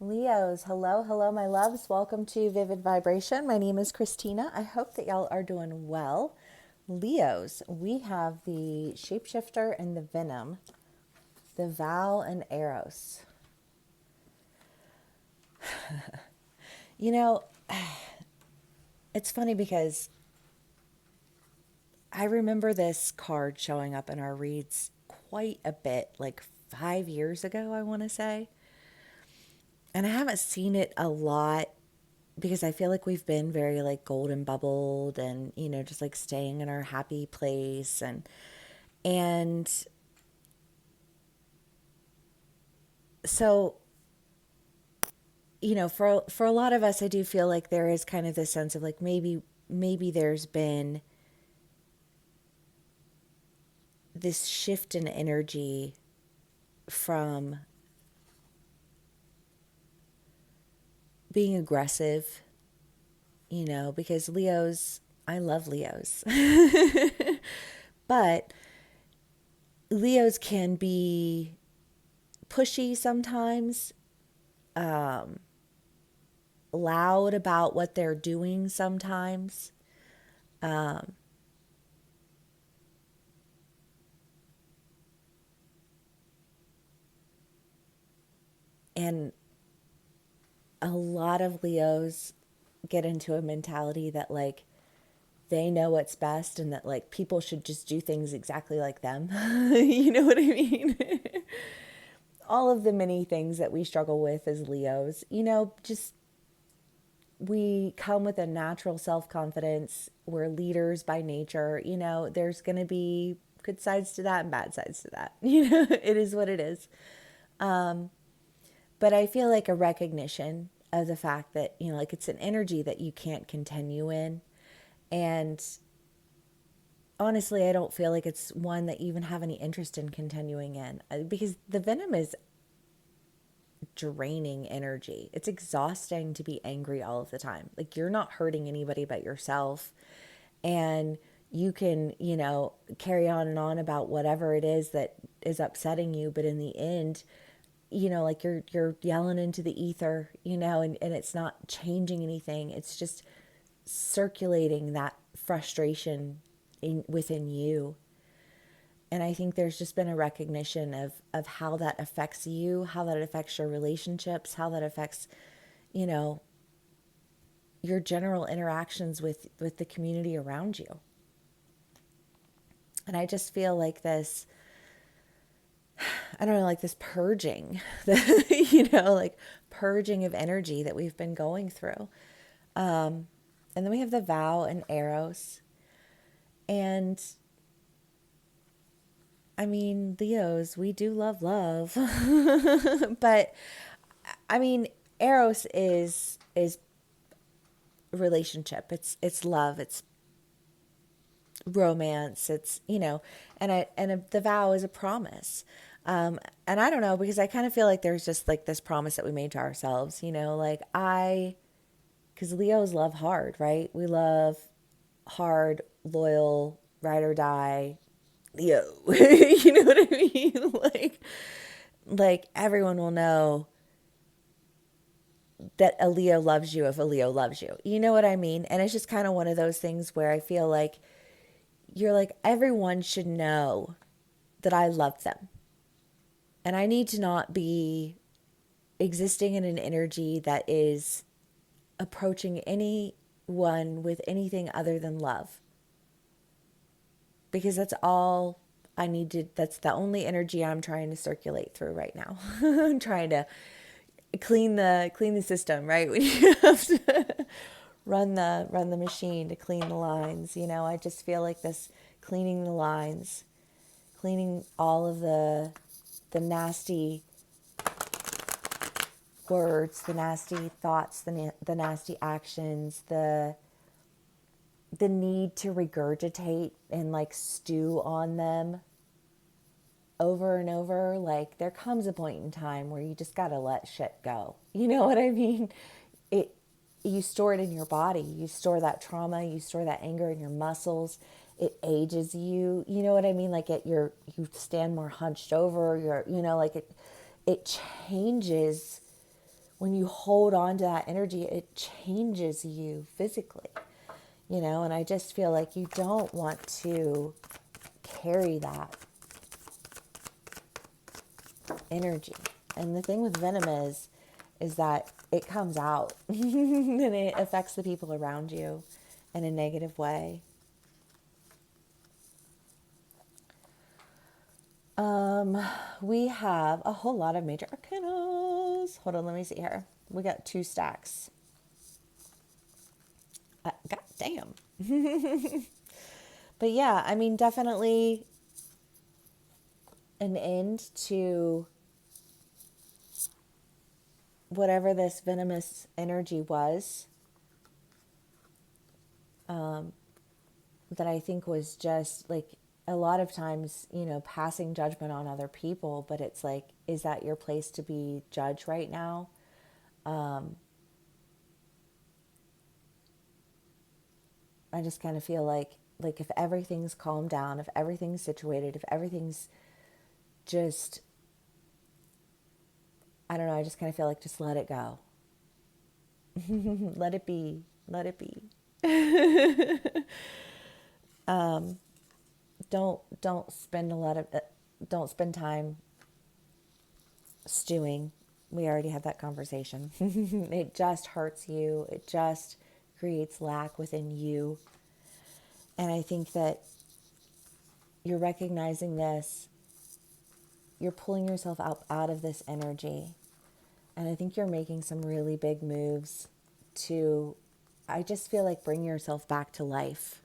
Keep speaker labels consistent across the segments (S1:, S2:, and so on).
S1: Leos, hello, hello, my loves. Welcome to Vivid Vibration. My name is Christina. I hope that y'all are doing well. Leos, we have the Shapeshifter and the Venom, the Vow and Eros. You know, it's funny because I remember this card showing up in our reads quite a bit, like 5 years ago, I want to say. And I haven't seen it a lot because I feel like we've been very like golden bubbled and just like staying in our happy place and so for a lot of us I do feel like there is kind of this sense of like maybe there's been this shift in energy from being aggressive, because I love Leos. But Leos can be pushy sometimes, loud about what they're doing sometimes. And a lot of Leos get into a mentality that like they know what's best and that like people should just do things exactly like them. You know what I mean? All of the many things that we struggle with as Leos, just we come with a natural self confidence. We're leaders by nature. There's going to be good sides to that and bad sides to that. It is what it is. But I feel like a recognition of the fact that, like it's an energy that you can't continue in. And honestly, I don't feel like it's one that you even have any interest in continuing in because the venom is draining energy. It's exhausting to be angry all of the time. Like you're not hurting anybody but yourself. And you can, carry on and on about whatever it is that is upsetting you, but in the end, like you're yelling into the ether, and it's not changing anything. It's just circulating that frustration within you. And I think there's just been a recognition of how that affects you, how that affects your relationships, how that affects, you know, your general interactions with the community around you. And I just feel like this, I don't know, like this purging, like purging of energy that we've been going through. And then we have the vow and Eros. And I mean, Leos, we do love love. But I mean, Eros is relationship. It's love. It's romance. It's, and the vow is a promise. And I don't know, because I kind of feel like there's just like this promise that we made to ourselves, because Leos love hard, right? We love hard, loyal, ride or die Leo. You know what I mean? Like everyone will know that a Leo loves you if a Leo loves you. You know what I mean? And it's just kind of one of those things where I feel like you're like, everyone should know that I love them. And I need to not be existing in an energy that is approaching anyone with anything other than love. Because that's all I need to, that's the only energy I'm trying to circulate through right now. I'm trying to clean the system, right? When you have to run the machine to clean the lines, I just feel like this cleaning the lines, cleaning all of the nasty words, the nasty thoughts, the nasty actions, the need to regurgitate and like stew on them over and over. Like there comes a point in time where you just got to let shit go. You know what I mean? It You store it in your body. You store that trauma, you store that anger in your muscles. It ages you. You know what I mean? Like you stand more hunched over, like it changes when you hold on to that energy, it changes you physically, and I just feel like you don't want to carry that energy. And the thing with venom is that it comes out and it affects the people around you in a negative way. We have a whole lot of major arcanas. Hold on, let me see here. We got 2 stacks. God damn. But yeah, I mean, definitely an end to whatever this venomous energy was, that I think was just like a lot of times, passing judgment on other people. But it's like, is that your place to be judged right now? I just kind of feel like if everything's calmed down, if everything's situated, if everything's just, I don't know, I just kind of feel like just let it go. Let it be. Let it be. Don't spend a lot of don't spend time stewing. We already had that conversation. It just hurts you. It just creates lack within you. And I think that you're recognizing this, you're pulling yourself out of this energy. And I think you're making some really big moves to, I just feel like, bring yourself back to life.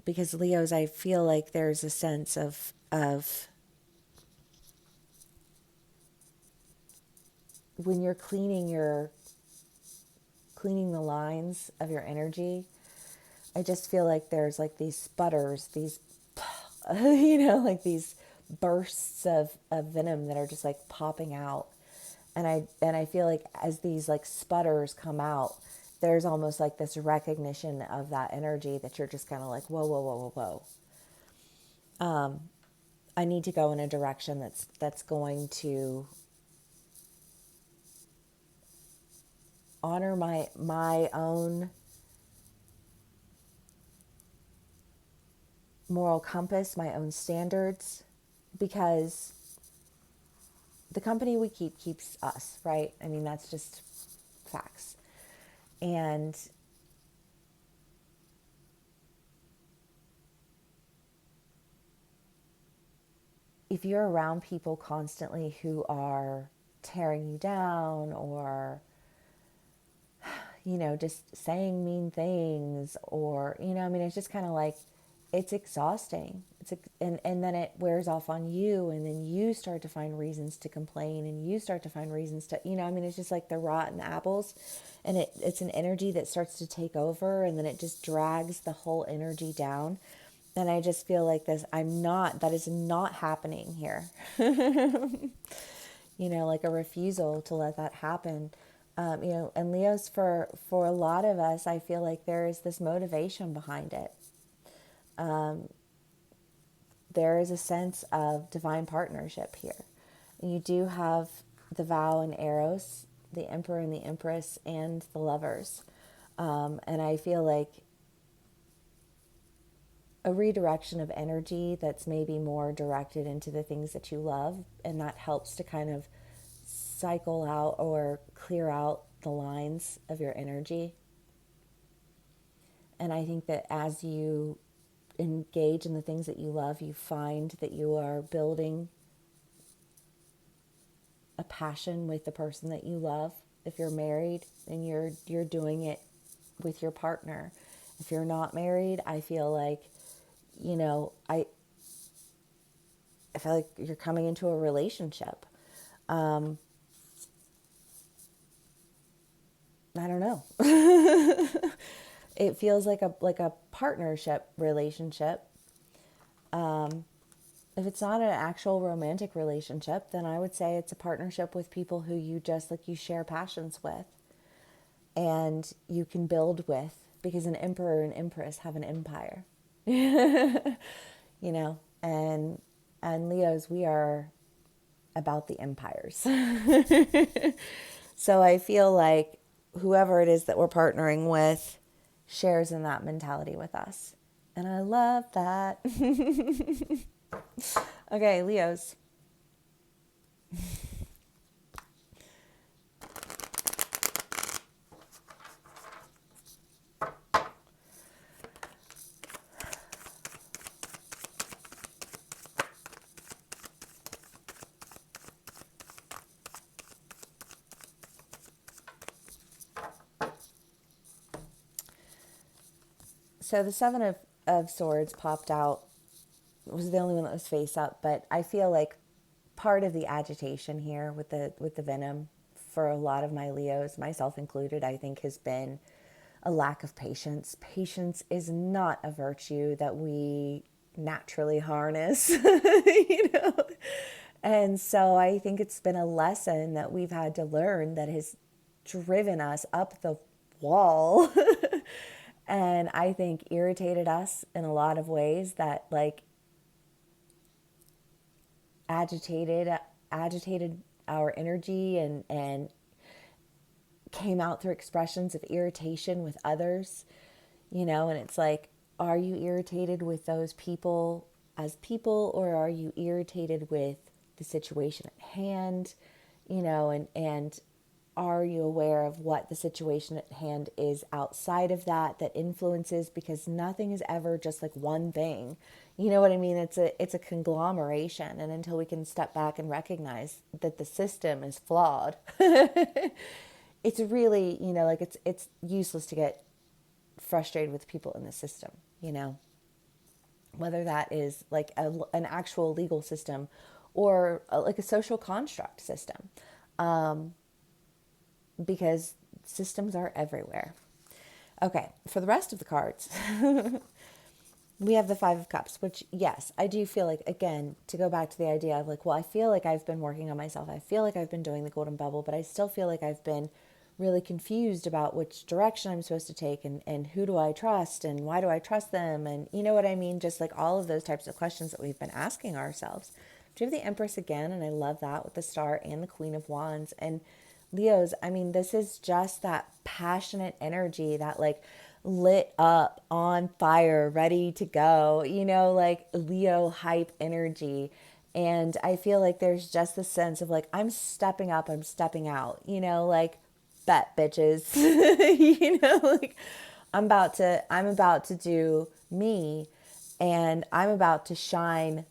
S1: Because Leos, I feel like there's a sense of when you're cleaning the lines of your energy, I just feel like there's like these sputters, these, like these bursts of venom that are just like popping out. And I feel like as these like sputters come out, there's almost like this recognition of that energy that you're just kind of like, whoa, whoa, whoa, whoa, whoa. I need to go in a direction that's going to honor my own moral compass, my own standards, because the company we keep keeps us, right? I mean, that's just facts. And if you're around people constantly who are tearing you down or, just saying mean things or, I mean, it's just kind of like, it's exhausting. And then it wears off on you, and then you start to find reasons to complain, and you start to find reasons to, I mean, it's just like the rotten apples, and it's an energy that starts to take over, and then it just drags the whole energy down. And I just feel like that is not happening here. Like a refusal to let that happen. And Leo's, for a lot of us, I feel like there is this motivation behind it. There is a sense of divine partnership here. You do have the vow and Eros, the emperor and the empress, and the lovers. And I feel like a redirection of energy that's maybe more directed into the things that you love, and that helps to kind of cycle out or clear out the lines of your energy. And I think that as you engage in the things that you love, you find that you are building a passion with the person that you love. If you're married, then you're doing it with your partner. If you're not married, I feel like, I feel like you're coming into a relationship. I don't know. It feels like a partnership relationship. If it's not an actual romantic relationship, then I would say it's a partnership with people who you just like, you share passions with and you can build with, because an emperor and empress have an empire. And Leos, we are about the empires. So I feel like whoever it is that we're partnering with shares in that mentality with us. And I love that. Okay, Leos. So the of Swords popped out. It was the only one that was face up, but I feel like part of the agitation here with the venom for a lot of my Leos, myself included, I think has been a lack of patience. Patience is not a virtue that we naturally harness, you know. And so I think it's been a lesson that we've had to learn that has driven us up the wall and I think irritated us in a lot of ways that like agitated agitated our energy and came out through expressions of irritation with others, you know, and it's like, are you irritated with those people as people, or are you irritated with the situation at hand, you know, and are you aware of what the situation at hand is outside of that that influences, because nothing is ever just like one thing, you know what I mean? It's a conglomeration, and until we can step back and recognize that the system is flawed, it's really, you know, like it's useless to get frustrated with people in the system, you know, whether that is like an actual legal system or like a social construct system, because systems are everywhere. Okay, for the rest of the cards, we have the Five of Cups, which, yes, I do feel like, again, to go back to the idea of like, well, I feel like I've been working on myself. I feel like I've been doing the golden bubble, but I still feel like I've been really confused about which direction I'm supposed to take, and who do I trust and why do I trust them? And you know what I mean? Just like all of those types of questions that we've been asking ourselves. Do you have the Empress again? And I love that with the Star and the Queen of Wands. And Leos, I mean, this is just that passionate energy, that like lit up, on fire, ready to go, you know, like Leo hype energy. And I feel like there's just this sense of like, I'm stepping up, I'm stepping out, you know, like, bet bitches, you know, like I'm about to do me, and I'm about to shine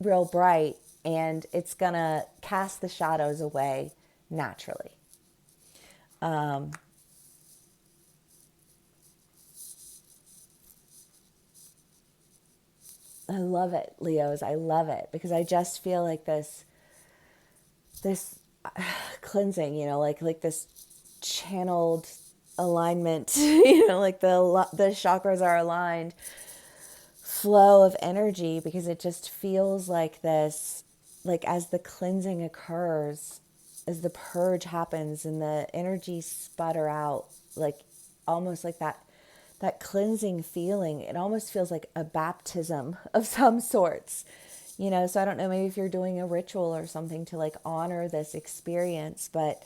S1: real bright, and it's gonna cast the shadows away naturally. I love it, Leos. I love it because I just feel like this cleansing, you know, like this channeled alignment, you know, like the chakras are aligned flow of energy, because it just feels like this, like as the cleansing occurs, as the purge happens and the energy sputter out, like almost like that cleansing feeling, it almost feels like a baptism of some sorts, you know. So I don't know, maybe if you're doing a ritual or something to like honor this experience, but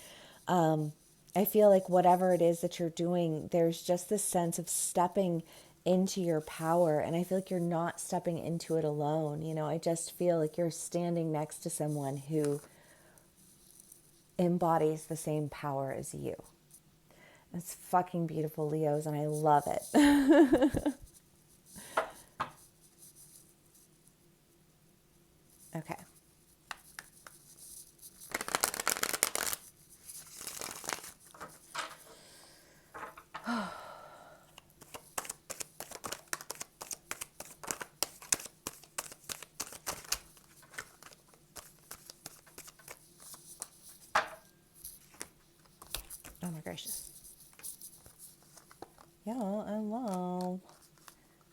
S1: I feel like whatever it is that you're doing, there's just this sense of stepping into your power. And I feel like you're not stepping into it alone. You know, I just feel like you're standing next to someone who embodies the same power as you. It's fucking beautiful, Leos, and I love it. Okay. Oh my gracious. Yeah, I love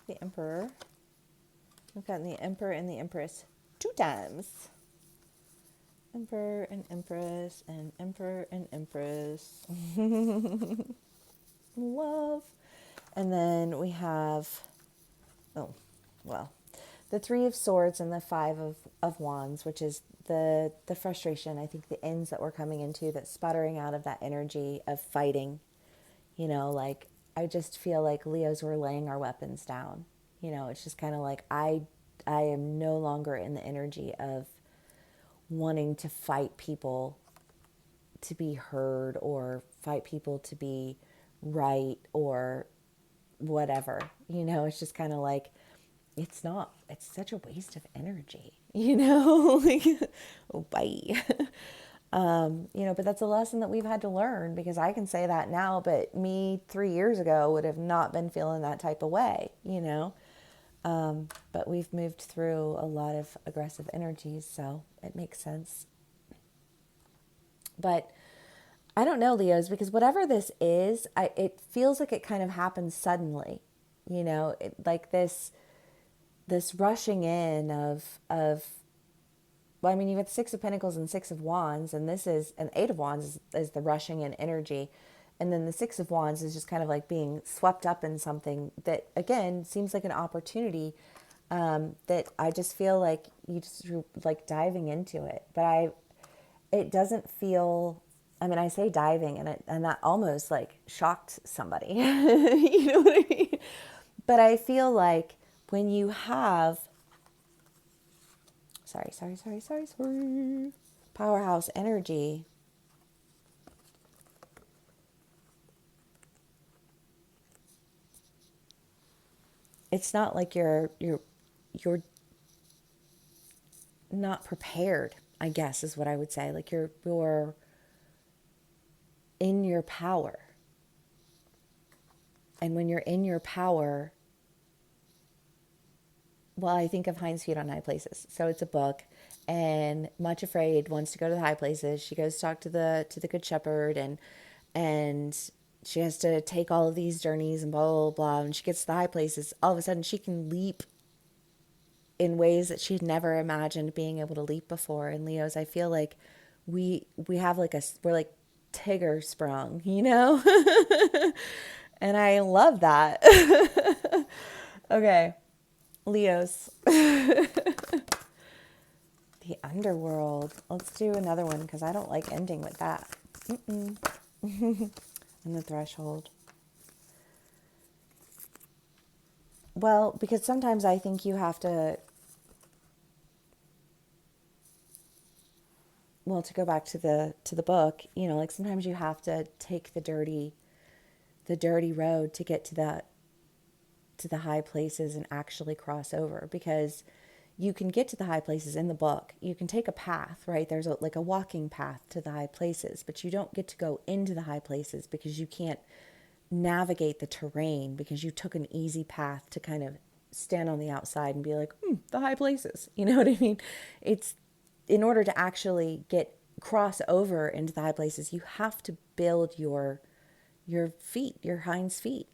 S1: the Emperor. We've gotten the Emperor and the Empress 2 times. Emperor and Empress and Emperor and Empress. Love. And then we have, oh, well, the Three of Swords and the Five of Wands, which is the frustration, I think the ends that we're coming into, that sputtering out of that energy of fighting. Like, I just feel like Leos were laying our weapons down. It's just kind of like I am no longer in the energy of wanting to fight people to be heard or fight people to be right or whatever. It's just kind of like, it's such a waste of energy, like, oh, bye. But that's a lesson that we've had to learn, because I can say that now, but me 3 years ago would have not been feeling that type of way. But we've moved through a lot of aggressive energies, so it makes sense. But I don't know, Leos, because whatever this is, it feels like it kind of happens suddenly, like this rushing in of well, I mean, you've got Six of Pentacles and Six of Wands, and this is an Eight of Wands is the rushing in energy. And then the Six of Wands is just kind of like being swept up in something that, again, seems like an opportunity, that I just feel like you're like diving into it. But it doesn't feel, I mean, I say diving, and that almost like shocked somebody. You know what I mean? But I feel like when you have, sorry, powerhouse energy, it's not like you're not prepared, I guess is what I would say. Like you're in your power. And when you're in your power, well, I think of Hind's Feet on High Places. So it's a book, and Much Afraid wants to go to the high places. She goes to talk to the Good Shepherd, and she has to take all of these journeys and blah, blah, blah. And she gets to the high places. All of a sudden, she can leap in ways that she'd never imagined being able to leap before. And Leos, I feel like we have like we're like Tigger sprung, And I love that. Okay. Leos. The underworld. Let's do another one, because I don't like ending with that. And the threshold. Well, because sometimes I think you have to, well, to go back to the book, like sometimes you have to take the dirty road to get to the high places and actually cross over, because you can get to the high places in the book. You can take a path, right? There's like a walking path to the high places, but you don't get to go into the high places because you can't navigate the terrain, because you took an easy path to kind of stand on the outside and be like, the high places. You know what I mean? It's, in order to actually cross over into the high places, you have to build your feet, your hinds feet.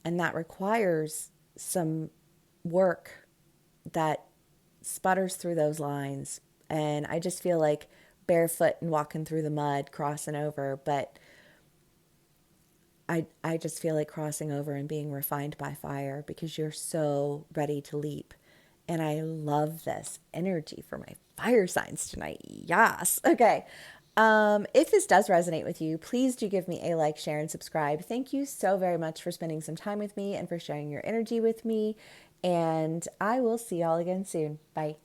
S1: And that requires some work that sputters through those lines. And I just feel like barefoot and walking through the mud, crossing over. But I just feel like crossing over and being refined by fire, because you're so ready to leap. And I love this energy for my fire signs tonight. Yes. Okay. If this does resonate with you, please do give me a like, share, and subscribe. Thank you so very much for spending some time with me and for sharing your energy with me. And I will see y'all again soon. Bye.